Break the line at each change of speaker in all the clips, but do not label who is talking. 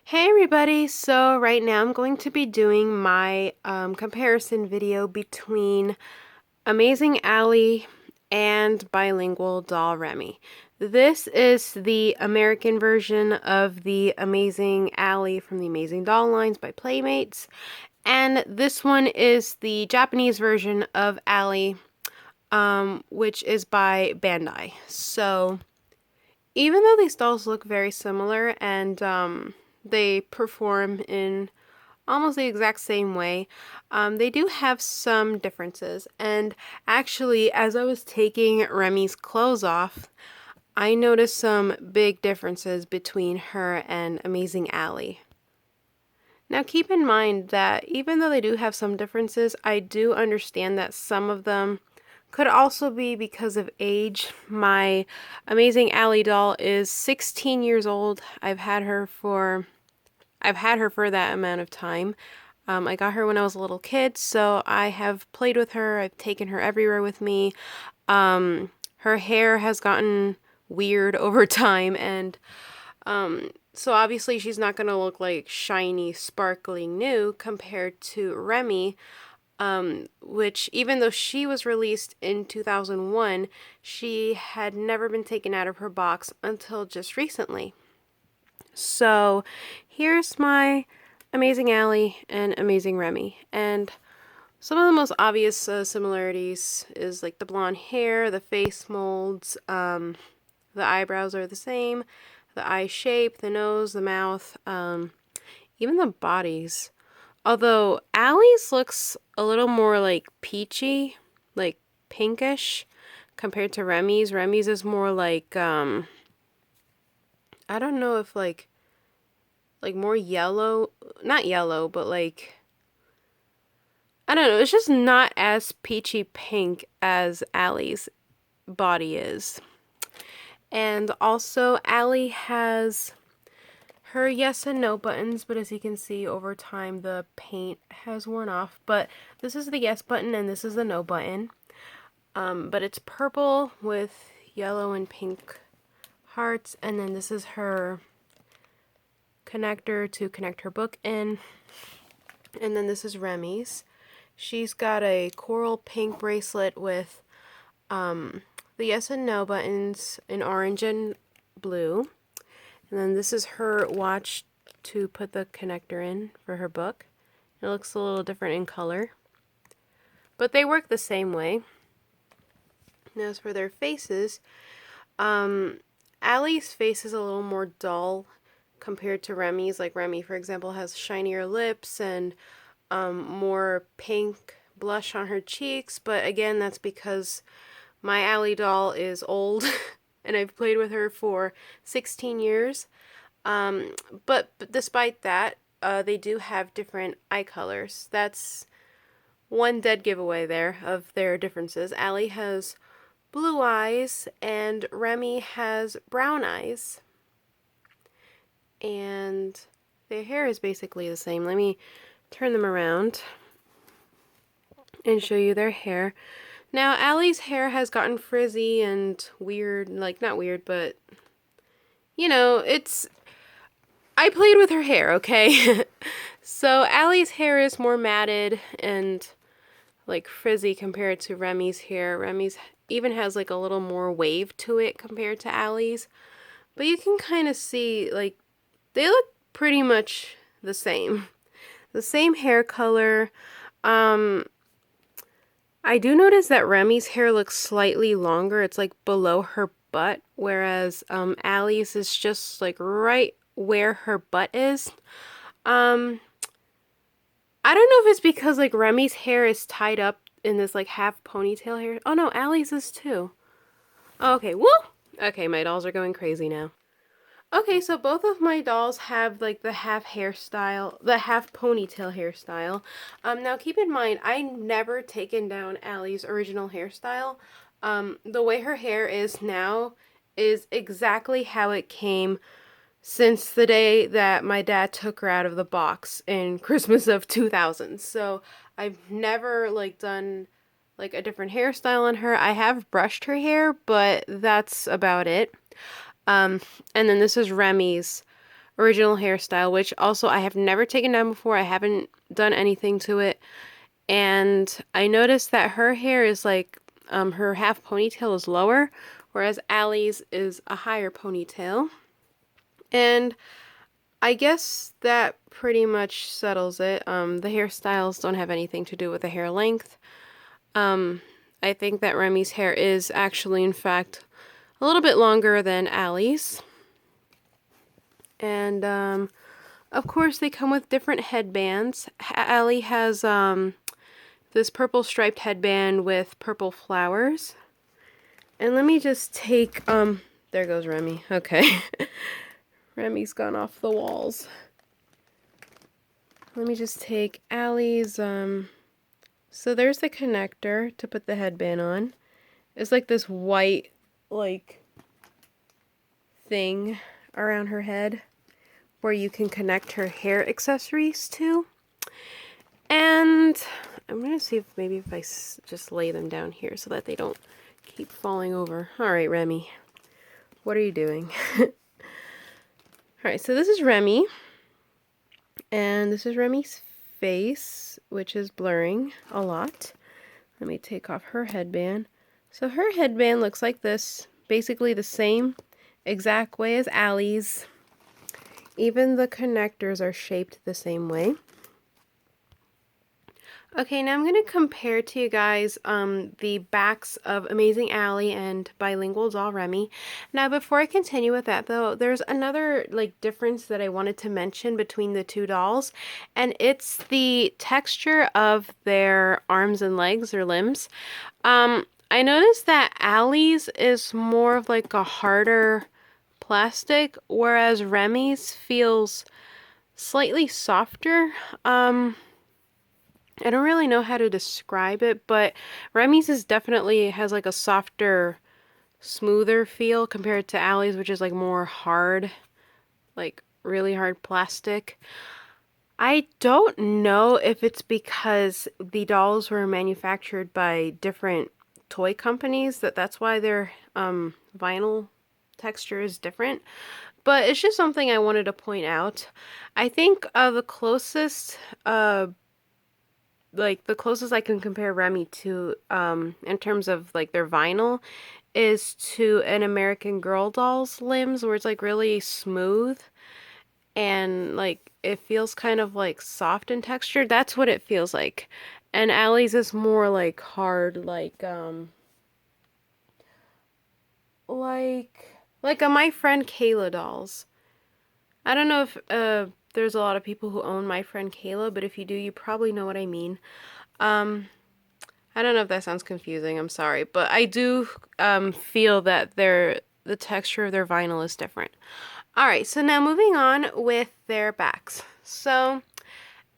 Hey everybody, so right now I'm going to be doing my comparison video between Amazing Ally and Bilingual doll Remy. This is the American version of the Amazing Ally from the Amazing Doll lines by Playmates, and this one is the Japanese version of Ally, which is by Bandai. So even though these dolls look very similar and they perform in almost the exact same way, they do have some differences. And actually, as I was taking Remy's clothes off, I noticed some big differences between her and Amazing Ally. Now, keep in mind that even though they do have some differences, I do understand that some of them could also be because of age. My Amazing Ally doll is 16 years old. I've had her for that amount of time. I got her when I was a little kid, so I have played with her. I've taken her everywhere with me. Her hair has gotten weird over time, and so obviously she's not going to look like shiny, sparkling new compared to Remy, which even though she was released in 2001, she had never been taken out of her box until just recently. So here's my Amazing Ally and Amazing Remy. And some of the most obvious similarities is like the blonde hair, the face molds, the eyebrows are the same, the eye shape, the nose, the mouth, even the bodies. Although Allie's looks a little more like peachy, like pinkish, compared to Remy's. Remy's is more like, I don't know if like more yellow, not yellow, but like, I don't know, it's just not as peachy pink as Allie's body is. And also, Ally has her yes and no buttons, but as you can see over time the paint has worn off. But this is the yes button and this is the no button. But it's purple with yellow and pink hearts, and then this is her connector to connect her book in. And then this is Remy's. She's got a coral pink bracelet with the yes and no buttons in orange and blue. And then this is her watch to put the connector in for her book. It looks a little different in color, but they work the same way. Now as for their faces, Allie's face is a little more dull compared to Remy's. Like Remy, for example, has shinier lips and more pink blush on her cheeks, but again, that's because my Ally doll is old and I've played with her for 16 years. But despite that, they do have different eye colors. That's one dead giveaway there of their differences. Ally has blue eyes and Remy has brown eyes. And their hair is basically the same. Let me turn them around and show you their hair. Now, Allie's hair has gotten frizzy and weird, like not weird, but you know, I played with her hair, okay? So Allie's hair is more matted and like frizzy compared to Remy's hair. Remy's even has like a little more wave to it compared to Allie's. But you can kind of see like they look pretty much the same. The same hair color. I do notice that Remy's hair looks slightly longer. It's like below her butt, whereas Allie's is just like right where her butt is. I don't know if it's because like Remy's hair is tied up in this like half ponytail hair. Oh no, Allie's is too. Oh, okay, woo! Okay, my dolls are going crazy now. Okay, so both of my dolls have like the half hairstyle, the half ponytail hairstyle. Now keep in mind, I never taken down Allie's original hairstyle. The way her hair is now is exactly how it came since the day that my dad took her out of the box in Christmas of 2000. So I've never like done like a different hairstyle on her. I have brushed her hair, but that's about it. And then this is Remy's. original hairstyle, which also I have never taken down before. I haven't done anything to it. And I noticed that her hair is like, her half ponytail is lower, whereas Allie's is a higher ponytail. And I guess that pretty much settles it. The hairstyles don't have anything to do with the hair length. I think that Remy's hair is actually, in fact, a little bit longer than Allie's. And, of course, they come with different headbands. Allie has, this purple striped headband with purple flowers. And let me just take, there goes Remy. Okay. Remy's gone off the walls. Let me just take Allie's, so there's the connector to put the headband on. It's like this white, like, thing around her head where you can connect her hair accessories to. And I'm going to see if maybe if I just lay them down here so that they don't keep falling over. All right, Remy, what are you doing? All right, so this is Remy. And this is Remy's face, which is blurring a lot. Let me take off her headband. So her headband looks like this, basically the same exact way as Allie's. Even the connectors are shaped the same way. Okay, now I'm going to compare to you guys the backs of Amazing Allie and Bilingual Doll Remy. Now, before I continue with that, though, there's another difference that I wanted to mention between the two dolls, and it's the texture of their arms and legs or limbs. I noticed that Allie's is more of like a harder plastic, whereas Remy's feels slightly softer. I don't really know how to describe it, but Remy's is definitely has like a softer, smoother feel compared to Allie's, which is like more hard, like really hard plastic. I don't know if it's because the dolls were manufactured by different toy companies that's why their vinyl texture is different, but it's just something I wanted to point out. I think the closest the closest I can compare Remy to, in terms of like their vinyl, is to an American Girl doll's limbs, where it's like really smooth and like it feels kind of like soft in texture. That's what it feels like. And Allie's is more like hard, like a My Friend Kayla dolls. I don't know if there's a lot of people who own My Friend Kayla, but if you do, you probably know what I mean. I don't know if that sounds confusing, I'm sorry, but I do feel that the texture of their vinyl is different. Alright, so now moving on with their backs. So,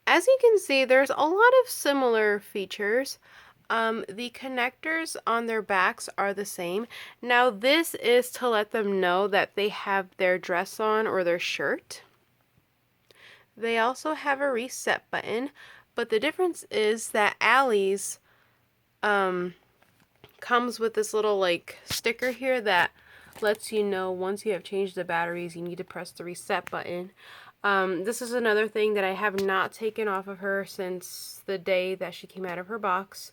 as you can see, there's a lot of similar features. The connectors on their backs are the same. Now, this is to let them know that they have their dress on or their shirt. They also have a reset button, but the difference is that Allie's comes with this little like sticker here that lets you know once you have changed the batteries you need to press the reset button. This is another thing that I have not taken off of her since the day that she came out of her box.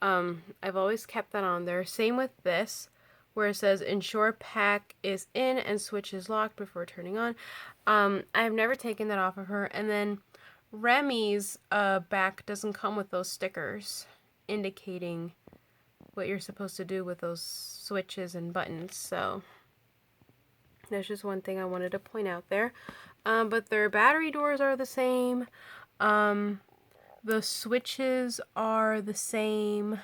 I've always kept that on there. Same with this, where it says ensure pack is in and switch is locked before turning on. I've never taken that off of her. And then Remy's back doesn't come with those stickers indicating what you're supposed to do with those switches and buttons. So there's just one thing I wanted to point out there. But their battery doors are the same. The switches are the same.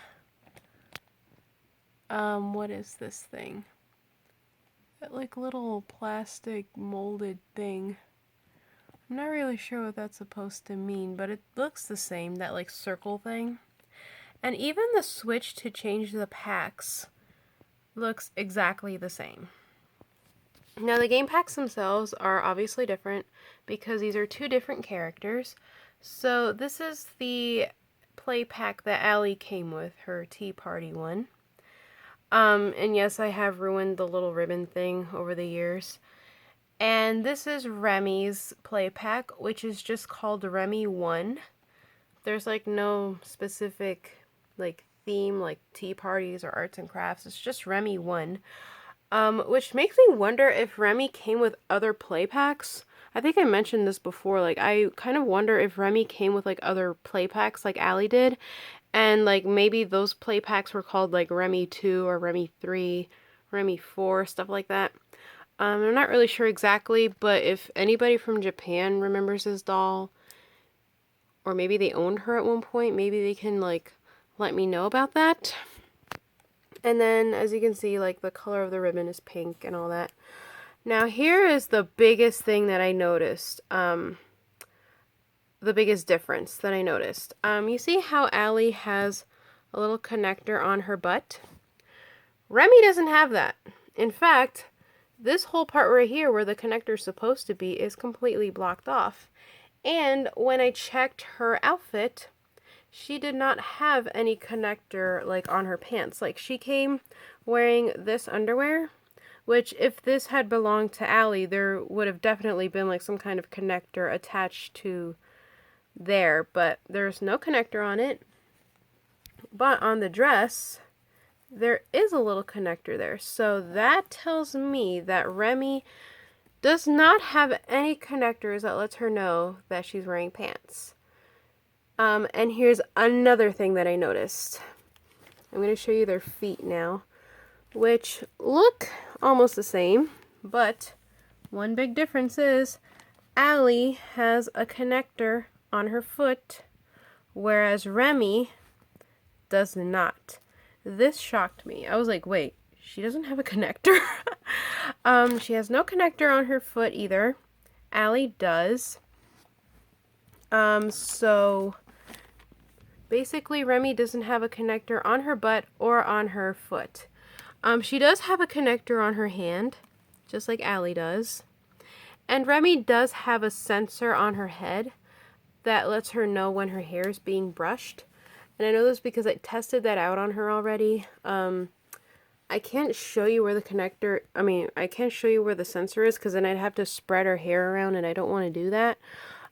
What is this thing? That like little plastic molded thing. I'm not really sure what that's supposed to mean, but it looks the same, that like circle thing. And even the switch to change the packs looks exactly the same. Now the game packs themselves are obviously different because these are two different characters. So this is the play pack that Allie came with, her Tea Party one. And yes, I have ruined the little ribbon thing over the years. And this is Remy's play pack, which is just called Remy 1. There's like no specific like theme like tea parties or arts and crafts. It's just Remy 1. Which makes me wonder if Remy came with other play packs. I think I mentioned this before. Like, I kind of wonder if Remy came with like other play packs like Allie did. And like maybe those play packs were called like Remy 2 or Remy 3, Remy 4, stuff like that. I'm not really sure exactly, but if anybody from Japan remembers this doll, or maybe they owned her at one point, maybe they can like let me know about that. And then as you can see, like the color of the ribbon is pink and all that. Now here is the biggest thing that I noticed. The biggest difference that I noticed. You see how Allie has a little connector on her butt? Remy doesn't have that. In fact, this whole part right here where the connector is supposed to be is completely blocked off. And when I checked her outfit, she did not have any connector like on her pants. Like she came wearing this underwear, which if this had belonged to Allie, there would have definitely been like some kind of connector attached to there, but there's no connector on it. But on the dress, there is a little connector there. So that tells me that Remy does not have any connectors that lets her know that she's wearing pants. And here's another thing that I noticed. I'm going to show you their feet now, which look almost the same, but one big difference is Allie has a connector on her foot, whereas Remy does not. This shocked me. I was like, wait, she doesn't have a connector? She has no connector on her foot either. Allie does. So basically Remy doesn't have a connector on her butt or on her foot. She does have a connector on her hand, just like Allie does. And Remy does have a sensor on her head that lets her know when her hair is being brushed. And I know this because I tested that out on her already. I can't show you where the connector, I can't show you where the sensor is because then I'd have to spread her hair around and I don't want to do that.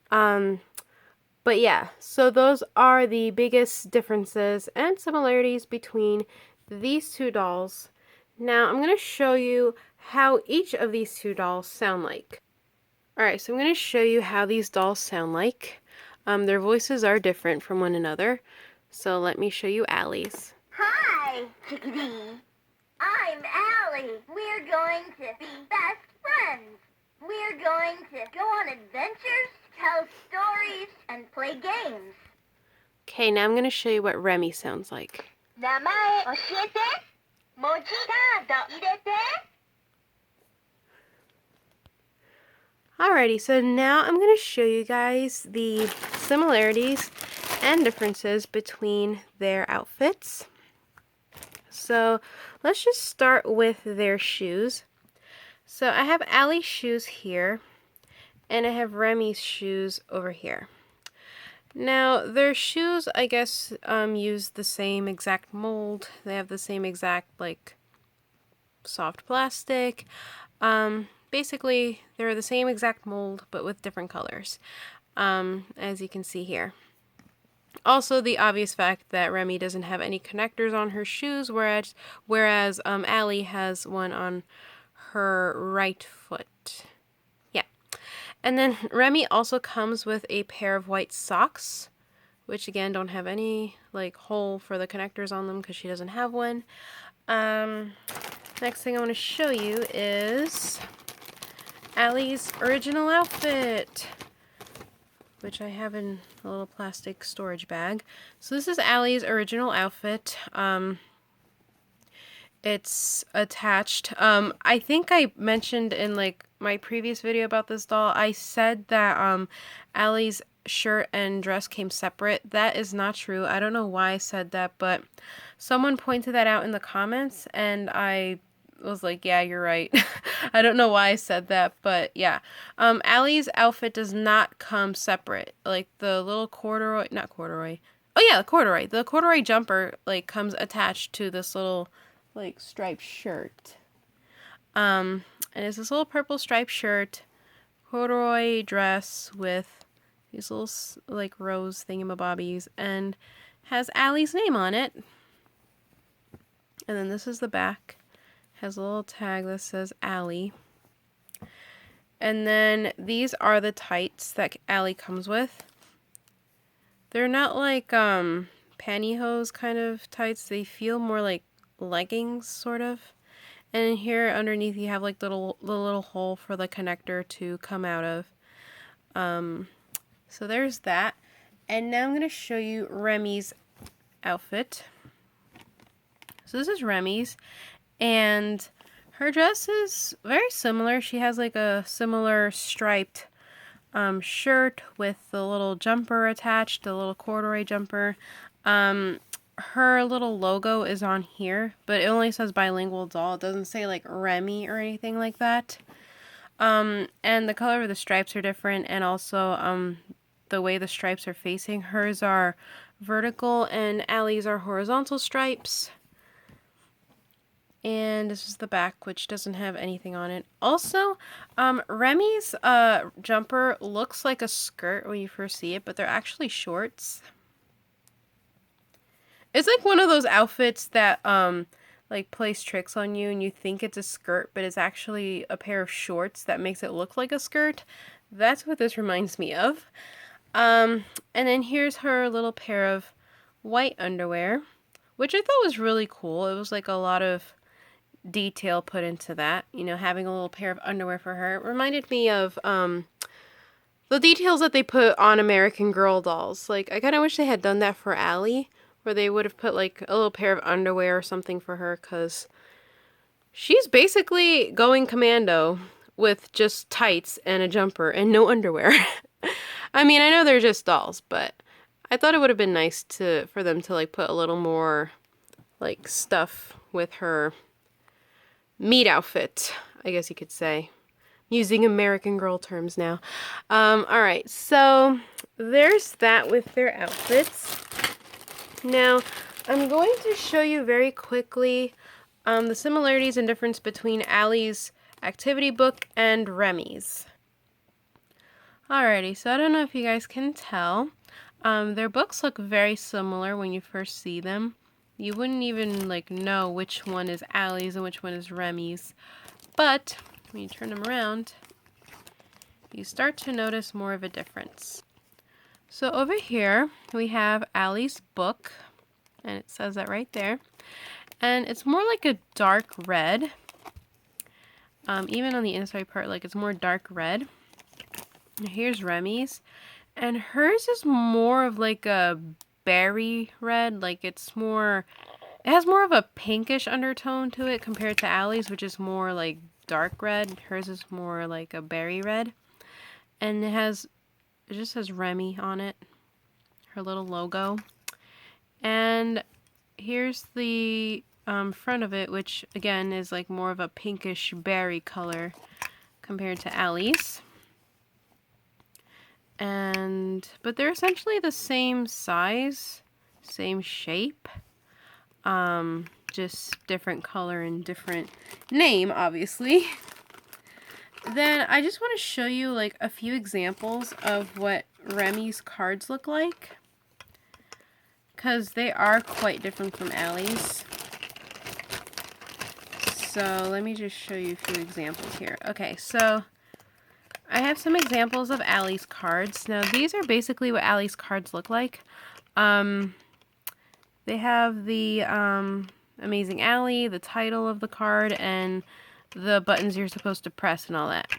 But yeah, so those are the biggest differences and similarities between these two dolls. Now I'm going to show you how each of these two dolls sound like. Alright, so I'm going to show you how these dolls sound like. Their voices are different from one another. So let me show you Allie's.
Hi, Chickadee. I'm Allie. We're going to be best friends. We're going to go on adventures, tell stories, and play games.
Okay, now I'm going to show you what Remy sounds like.
Namae oshiete, mochi kaado irete.
Alrighty, so now I'm going to show you guys the similarities and differences between their outfits. So let's just start with their shoes. So I have Allie's shoes here, and I have Remy's shoes over here. Now their shoes, I guess, use the same exact mold. They have the same exact like soft plastic. Basically, they're the same exact mold, but with different colors, as you can see here. Also, the obvious fact that Remy doesn't have any connectors on her shoes, whereas Allie has one on her right foot. Yeah. And then Remy also comes with a pair of white socks, which again don't have any like hole for the connectors on them because she doesn't have one. Next thing I want to show you is Allie's original outfit, which I have in a little plastic storage bag. So this is Allie's original outfit. It's attached. I think I mentioned in like my previous video about this doll, I said that Allie's shirt and dress came separate. That is not true. I don't know why I said that, but someone pointed that out in the comments and I was like, yeah, you're right. I don't know why I said that, but yeah. Allie's outfit does not come separate. Like the little corduroy, not corduroy. Oh yeah, the corduroy. The corduroy jumper like comes attached to this little like striped shirt. And it's this little purple striped shirt, corduroy dress with these little like rose thingamabobbies, and has Allie's name on it. And then this is the back. Has a little tag that says Allie. And then these are the tights that Allie comes with. They're not like pantyhose kind of tights. They feel more like leggings, sort of. And here underneath you have like the little hole for the connector to come out of. So there's that. And now I'm going to show you Remy's outfit. So this is Remy's. And her dress is very similar. She has like a similar striped shirt with the little jumper attached, the little corduroy jumper. Her little logo is on here, but it only says Bilingual Doll. It doesn't say like Remy or anything like that. And the color of the stripes are different, and also the way the stripes are facing. Hers are vertical and Allie's are horizontal stripes. And this is the back, which doesn't have anything on it. Also, Remy's jumper looks like a skirt when you first see it, but they're actually shorts. It's like one of those outfits that like plays tricks on you and you think it's a skirt, but it's actually a pair of shorts that makes it look like a skirt. That's what this reminds me of. And then here's her little pair of white underwear, which I thought was really cool. It was like a lot of detail put into that, you know, having a little pair of underwear for her. It reminded me of the details that they put on American Girl dolls. Like, I kind of wish they had done that for Allie, where they would have put like a little pair of underwear or something for her, because she's basically going commando with just tights and a jumper and no underwear. I mean, I know they're just dolls, but I thought it would have been nice for them to like put a little more like stuff with her meat outfit, I guess you could say. Using American Girl terms now. Alright, so there's that with their outfits. Now, I'm going to show you very quickly the similarities and difference between Allie's activity book and Remy's. Alrighty, so I don't know if you guys can tell. Their books look very similar when you first see them. You wouldn't even like know which one is Allie's and which one is Remy's. But when you turn them around, you start to notice more of a difference. So over here we have Allie's book, and it says that right there. And it's more like a dark red. Even on the inside part, like it's more dark red. And here's Remy's, and hers is more of like a berry red. Like it has more of a pinkish undertone to it compared to Allie's, which is more like dark red. Hers is more like a berry red. And it just says Remy on it, her little logo. And here's the front of it, which again is like more of a pinkish berry color compared to Allie's. But they're essentially the same size, same shape, just different color and different name, obviously. Then I just want to show you like a few examples of what Remy's cards look like, because they are quite different from Allie's. So let me just show you a few examples here. Okay, so I have some examples of Allie's cards. Now these are basically what Allie's cards look like. They have the Amazing Allie, the title of the card, and the buttons you're supposed to press and all that.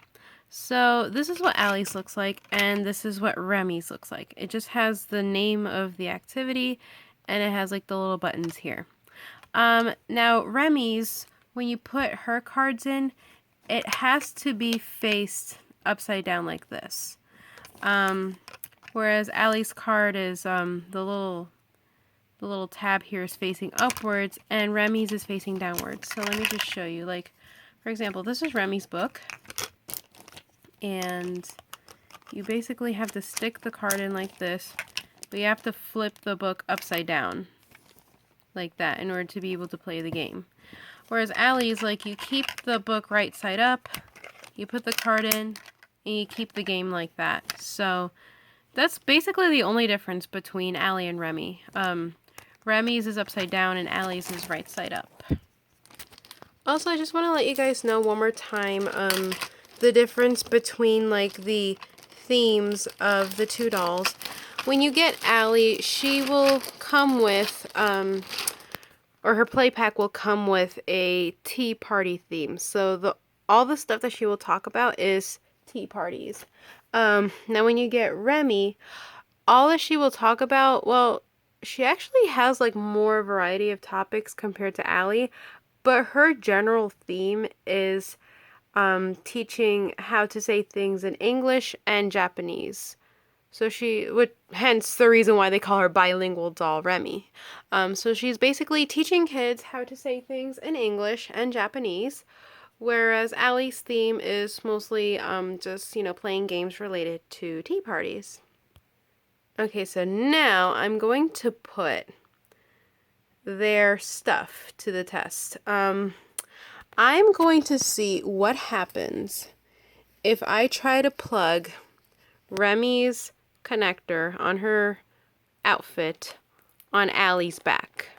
So this is what Allie's looks like, and this is what Remy's looks like. It just has the name of the activity, and it has like the little buttons here. Now Remy's, when you put her cards in, it has to be faced upside down like this. Whereas Allie's card is the little tab here is facing upwards, and Remy's is facing downwards. So let me just show you. Like, for example, this is Remy's book, and you basically have to stick the card in like this, but you have to flip the book upside down like that in order to be able to play the game. Whereas Allie's like you keep the book right side up, you put the card in, and you keep the game like that. So that's basically the only difference between Allie and Remy. Remy's is upside down and Allie's is right side up. Also, I just want to let you guys know one more time the difference between like the themes of the two dolls. When you get Allie, she will come with, or her play pack will come with a tea party theme. So all the stuff that she will talk about is tea parties. Now when you get Remy, all that she will talk about, well, she actually has like more variety of topics compared to Allie, but her general theme is teaching how to say things in English and Japanese. So she would, hence the reason why they call her Bilingual Doll Remy. So she's basically teaching kids how to say things in English and Japanese, whereas Allie's theme is mostly just, playing games related to tea parties. Okay, so now I'm going to put their stuff to the test. I'm going to see what happens if I try to plug Remy's connector on her outfit on Allie's back.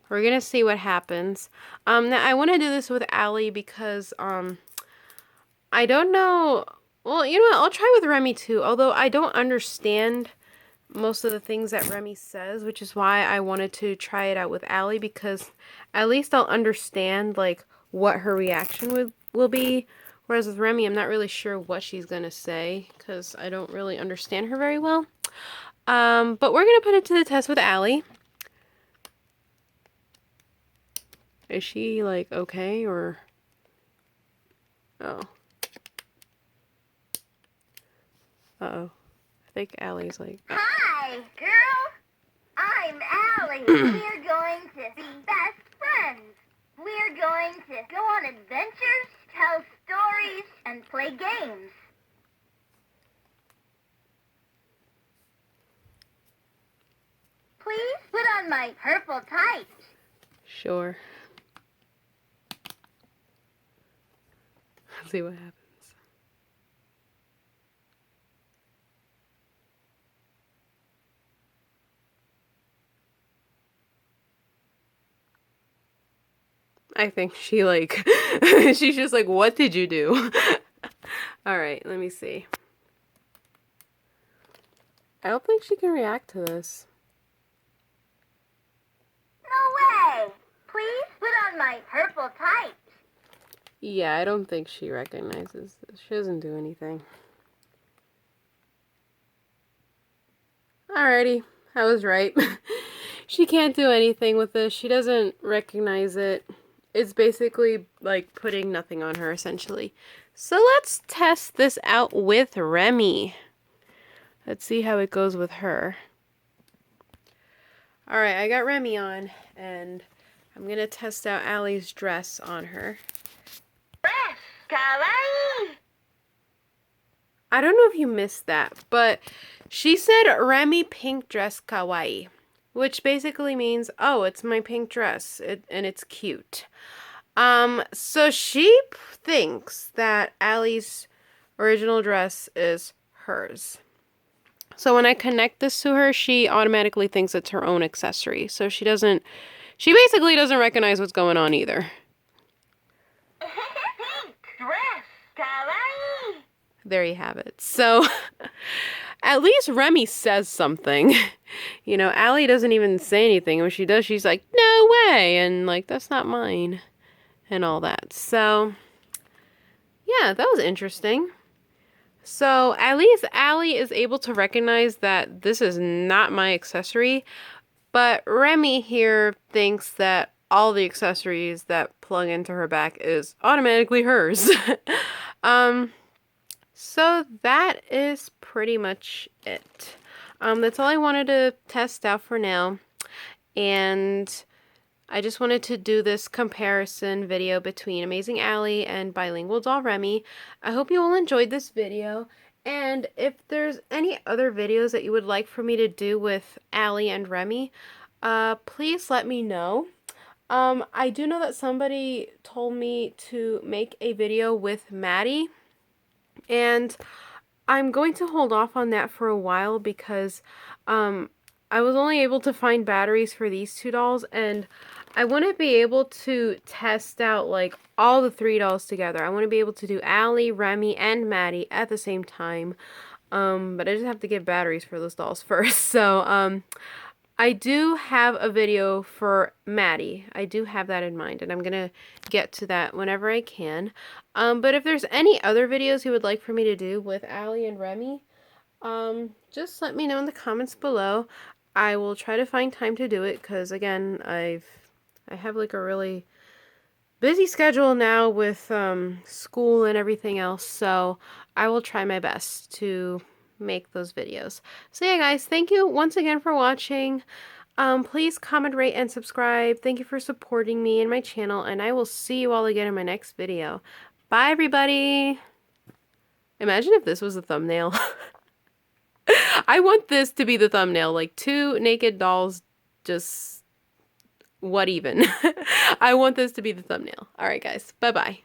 We're going to see what happens. Now I want to do this with Allie because I don't know. Well, you know what? I'll try with Remy too, although I don't understand most of the things that Remy says, which is why I wanted to try it out with Allie, because at least I'll understand like what her reaction will be. Whereas with Remy, I'm not really sure what she's gonna say because I don't really understand her very well. But we're gonna put it to the test with Allie. Is she like okay or? Oh. Uh-oh. I think Allie's like.
Hi, girl. I'm Allie. We're going to be best friends. We're going to go on adventures, tell stories, and play games. Please put on my purple tights.
Sure. Let's see what happens. I think she like, she's just like, what did you do? All right, let me see. I don't think she can react to this.
No way. Please put on my purple tights.
Yeah, I don't think she recognizes this. She doesn't do anything. Alrighty, I was right. She can't do anything with this. She doesn't recognize it. It's basically like putting nothing on her, essentially. So let's test this out with Remy. Let's see how it goes with her. Alright, I got Remy on, and I'm going to test out Allie's dress on her.
Dress, kawaii.
I don't know if you missed that, but she said Remy pink dress kawaii, which basically means, oh, it's my pink dress, and it's cute. So she thinks that Allie's original dress is hers. So when I connect this to her, she automatically thinks it's her own accessory. So she basically doesn't recognize what's going on either.
Pink dress, kawaii.
There you have it. So at least Remy says something. You know, Allie doesn't even say anything. When she does, she's like, no way. And like, that's not mine. And all that. So yeah, that was interesting. So at least Allie is able to recognize that this is not my accessory. But Remy here thinks that all the accessories that plug into her back is automatically hers. So that is pretty much it. That's all I wanted to test out for now. And I just wanted to do this comparison video between Amazing Allie and Bilingual Doll Remy. I hope you all enjoyed this video. And if there's any other videos that you would like for me to do with Allie and Remy, please let me know. I do know that somebody told me to make a video with Maddie, and I'm going to hold off on that for a while because um, I was only able to find batteries for these two dolls, and I want to be able to test out like all the three dolls together. I want to be able to do Allie, Remy, and Maddie at the same time. But I just have to get batteries for those dolls first. So, I do have a video for Maddie. I do have that in mind, and I'm gonna get to that whenever I can. But if there's any other videos you would like for me to do with Allie and Remy, just let me know in the comments below. I will try to find time to do it, because again, I have like a really busy schedule now with school and everything else, so I will try my best to make those videos. So yeah, guys, thank you once again for watching. Please comment, rate, and subscribe. Thank you for supporting me and my channel, and I will see you all again in my next video. Bye, everybody! Imagine if this was the thumbnail. I want this to be the thumbnail, like two naked dolls, just what even? I want this to be the thumbnail. Alright, guys. Bye-bye.